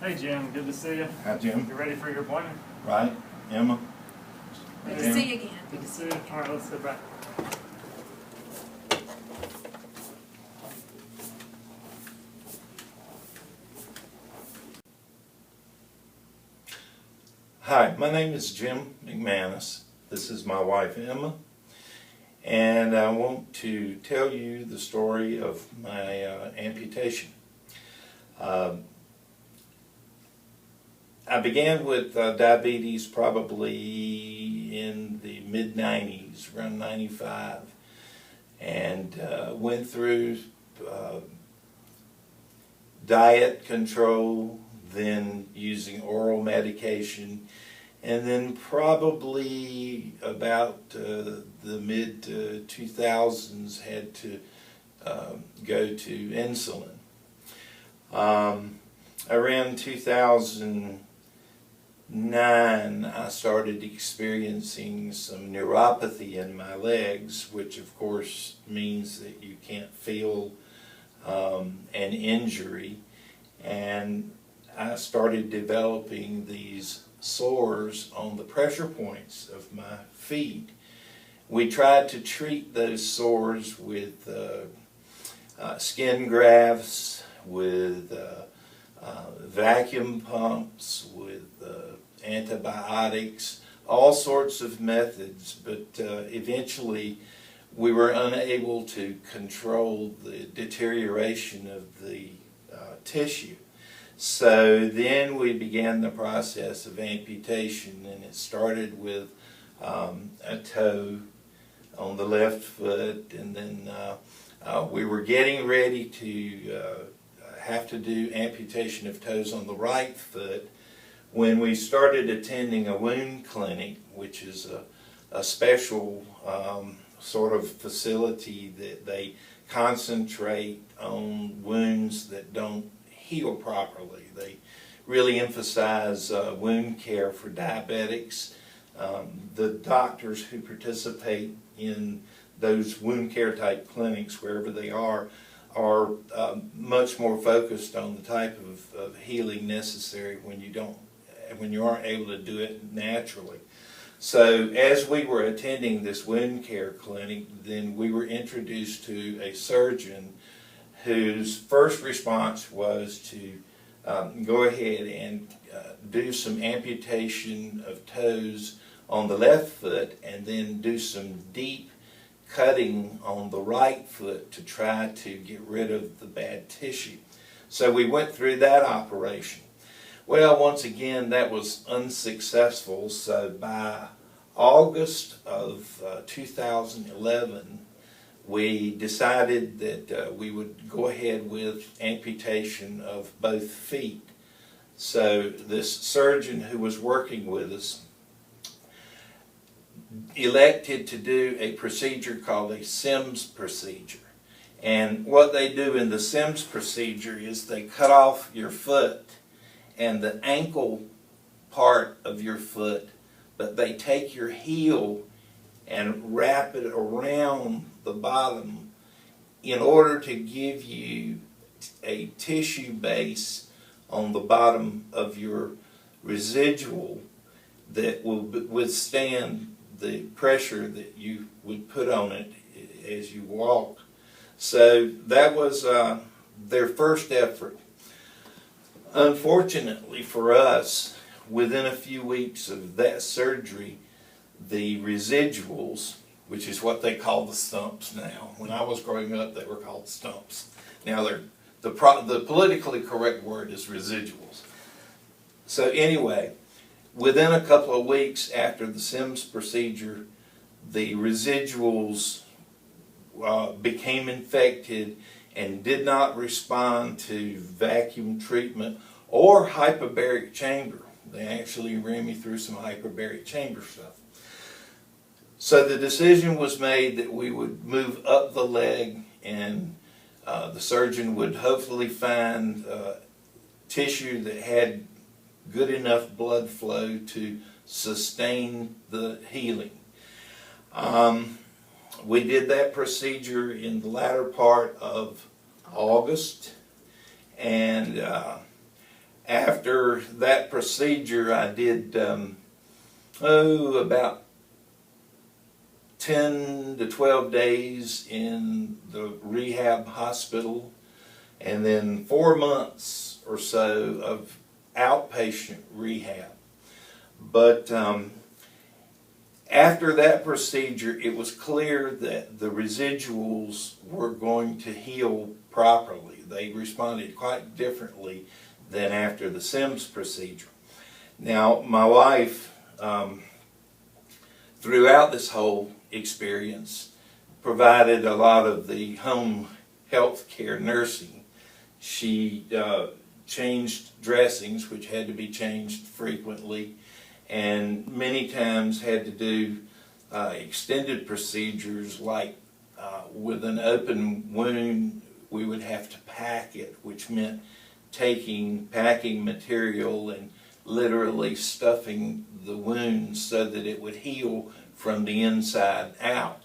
Hey Jim, good to see you. Hi, Jim. You ready for your appointment? Right, Emma? Good to see you again. Good to see you. All right, let's sit back. Hi, my name is Jim McManus. This is my wife, Emma. And I want to tell you the story of my amputation. I began with diabetes probably in the mid-90s, around 95, and went through diet control, then using oral medication, and then probably about the mid-2000s had to go to insulin. Around 2009, I started experiencing some neuropathy in my legs, which of course means that you can't feel an injury, and I started developing these sores on the pressure points of my feet. We tried to treat those sores with skin grafts, with vacuum pumps, with antibiotics, all sorts of methods, but eventually we were unable to control the deterioration of the tissue. So then we began the process of amputation, and it started with a toe on the left foot, and then we were getting ready to have to do amputation of toes on the right foot when we started attending a wound clinic, which is a special sort of facility that they concentrate on wounds that don't heal properly. They really emphasize wound care for diabetics. The doctors who participate in those wound care type clinics, wherever they are much more focused on the type of healing necessary when you aren't able to do it naturally. So as we were attending this wound care clinic, then we were introduced to a surgeon whose first response was to go ahead and do some amputation of toes on the left foot, and then do some deep cutting on the right foot to try to get rid of the bad tissue. So we went through that operation. Well, once again, that was unsuccessful, so by August of 2011, we decided that we would go ahead with amputation of both feet. So this surgeon who was working with us elected to do a procedure called a SIMS procedure. And what they do in the SIMS procedure is they cut off your foot and the ankle part of your foot, but they take your heel and wrap it around the bottom in order to give you a tissue base on the bottom of your residual that will withstand the pressure that you would put on it as you walk. So that was their first effort. Unfortunately for us, within a few weeks of that surgery, the residuals, which is what they call the stumps now. When I was growing up, they were called stumps. Now the politically correct word is residuals. So anyway, within a couple of weeks after the SIMS procedure, the residuals became infected and did not respond to vacuum treatment or hyperbaric chamber. They actually ran me through some hyperbaric chamber stuff. So the decision was made that we would move up the leg, and the surgeon would hopefully find tissue that had good enough blood flow to sustain the healing. We did that procedure in the latter part of August, and After that procedure, I did, about 10 to 12 days in the rehab hospital, and then 4 months or so of outpatient rehab. But after that procedure, it was clear that the residuals were going to heal properly. They responded quite differently than after the Sims procedure. Now, my wife, throughout this whole experience, provided a lot of the home health care nursing. She changed dressings, which had to be changed frequently, and many times had to do extended procedures like with an open wound, we would have to pack it, which meant taking packing material and literally stuffing the wound so that it would heal from the inside out.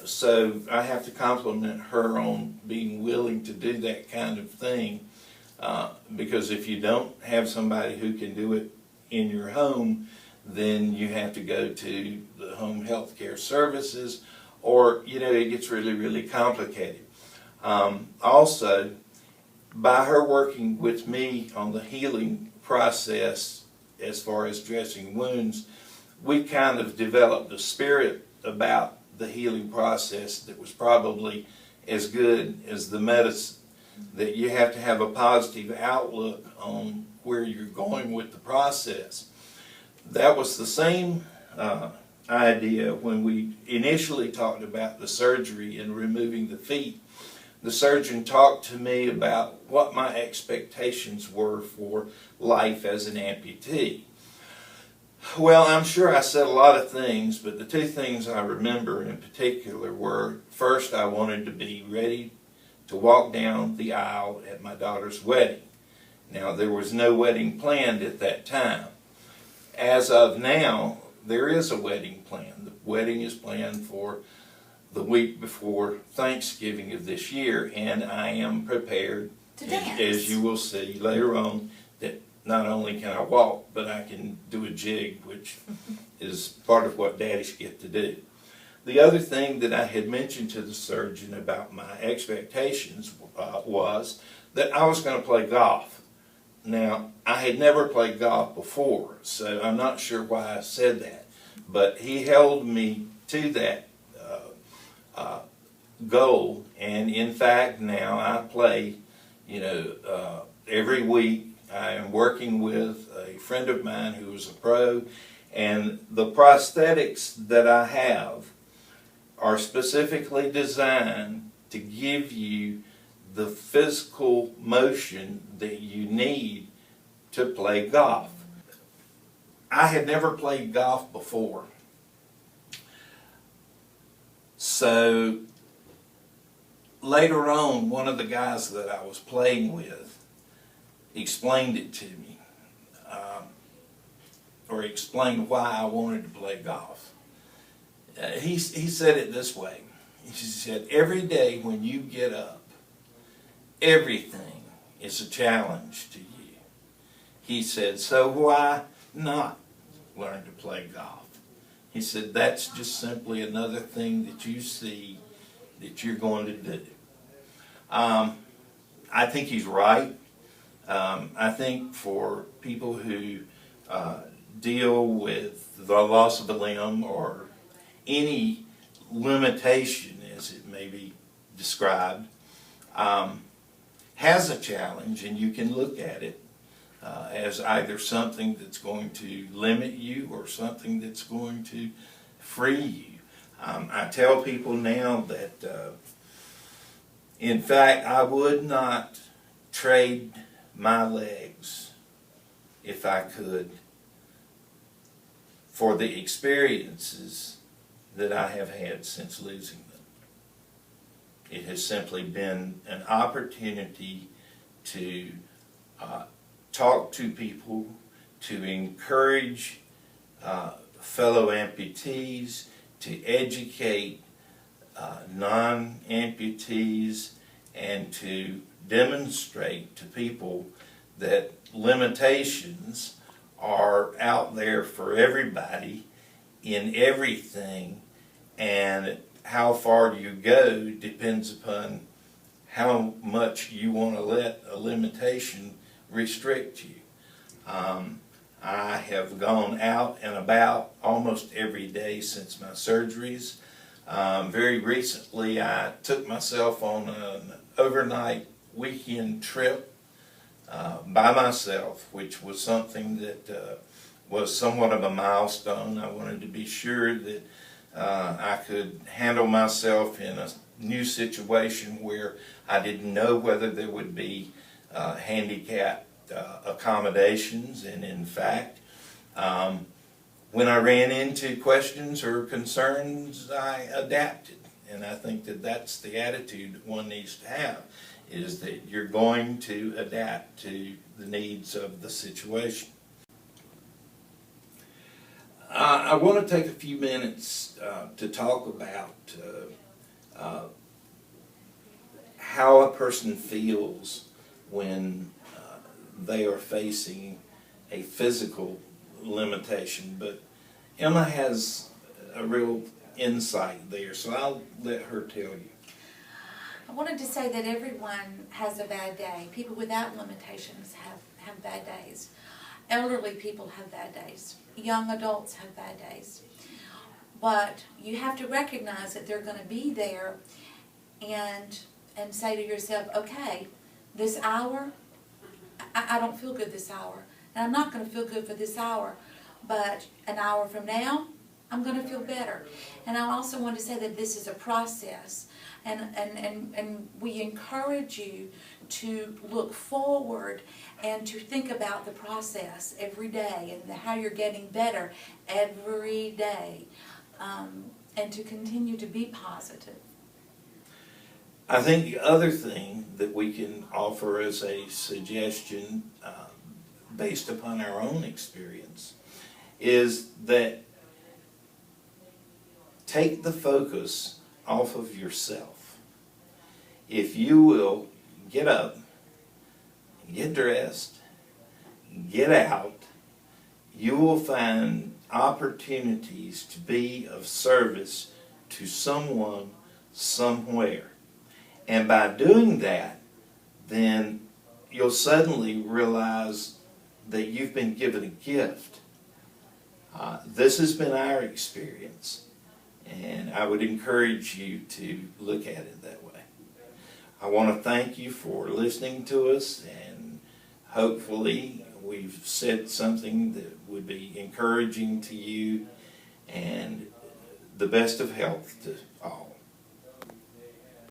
So I have to compliment her on being willing to do that kind of thing, because if you don't have somebody who can do it in your home, then you have to go to the home health care services, or it gets really, really complicated. Also, by her working with me on the healing process as far as dressing wounds, we kind of developed a spirit about the healing process that was probably as good as the medicine, that you have to have a positive outlook on where you're going with the process. That was the same idea when we initially talked about the surgery and removing the feet. The surgeon talked to me about what my expectations were for life as an amputee. Well, I'm sure I said a lot of things, but the two things I remember in particular were, first, I wanted to be ready to walk down the aisle at my daughter's wedding. Now, there was no wedding planned at that time. As of now, there is a wedding planned. The wedding is planned for the week before Thanksgiving of this year, and I am prepared, To dance. as you will see later on, that not only can I walk, but I can do a jig, which is part of what daddies get to do. The other thing that I had mentioned to the surgeon about my expectations was that I was going to play golf. Now, I had never played golf before, so I'm not sure why I said that, but he held me to that goal, and in fact now I play, every week. I am working with a friend of mine who is a pro, and the prosthetics that I have are specifically designed to give you the physical motion that you need to play golf. I had never played golf before, so later on, one of the guys that I was playing with explained it to me, or explained why I wanted to play golf. He said it this way. He said, every day when you get up, everything is a challenge to you. He said, so why not learn to play golf? He said, that's just simply another thing that you see that you're going to do. I think he's right. I think for people who deal with the loss of a limb or any limitation, as it may be described, has a challenge, and you can look at it as either something that's going to limit you or something that's going to free you. I tell people now that, in fact, I would not trade my legs, if I could, for the experiences that I have had since losing them. It has simply been an opportunity to talk to people, to encourage fellow amputees, to educate non-amputees, and to demonstrate to people that limitations are out there for everybody in everything, and how far you go depends upon how much you want to let a limitation restrict you. I have gone out and about almost every day since my surgeries. Very recently I took myself on an overnight weekend trip by myself, which was something that was somewhat of a milestone. I wanted to be sure that I could handle myself in a new situation where I didn't know whether there would be handicapped accommodations, and in fact, when I ran into questions or concerns, I adapted. And I think that that's the attitude that one needs to have, is that you're going to adapt to the needs of the situation. I want to take a few minutes to talk about how a person feels when they are facing a physical limitation. But Emma has a real insight there, so I'll let her tell you. I wanted to say that everyone has a bad day. People without limitations have bad days. Elderly people have bad days. Young adults have bad days. But you have to recognize that they're going to be there and say to yourself, okay, this hour, I don't feel good this hour. And I'm not going to feel good for this hour. But an hour from now, I'm going to feel better. And I also want to say that this is a process. And we encourage you to look forward and to think about the process every day and how you're getting better every day, and to continue to be positive. I think the other thing that we can offer as a suggestion based upon our own experience is that take the focus off of yourself. If you will get up, get dressed, get out, you will find opportunities to be of service to someone somewhere. And by doing that, then you'll suddenly realize that you've been given a gift. This has been our experience, and I would encourage you to look at it that way. I want to thank you for listening to us, and hopefully we've said something that would be encouraging to you, and the best of health to all.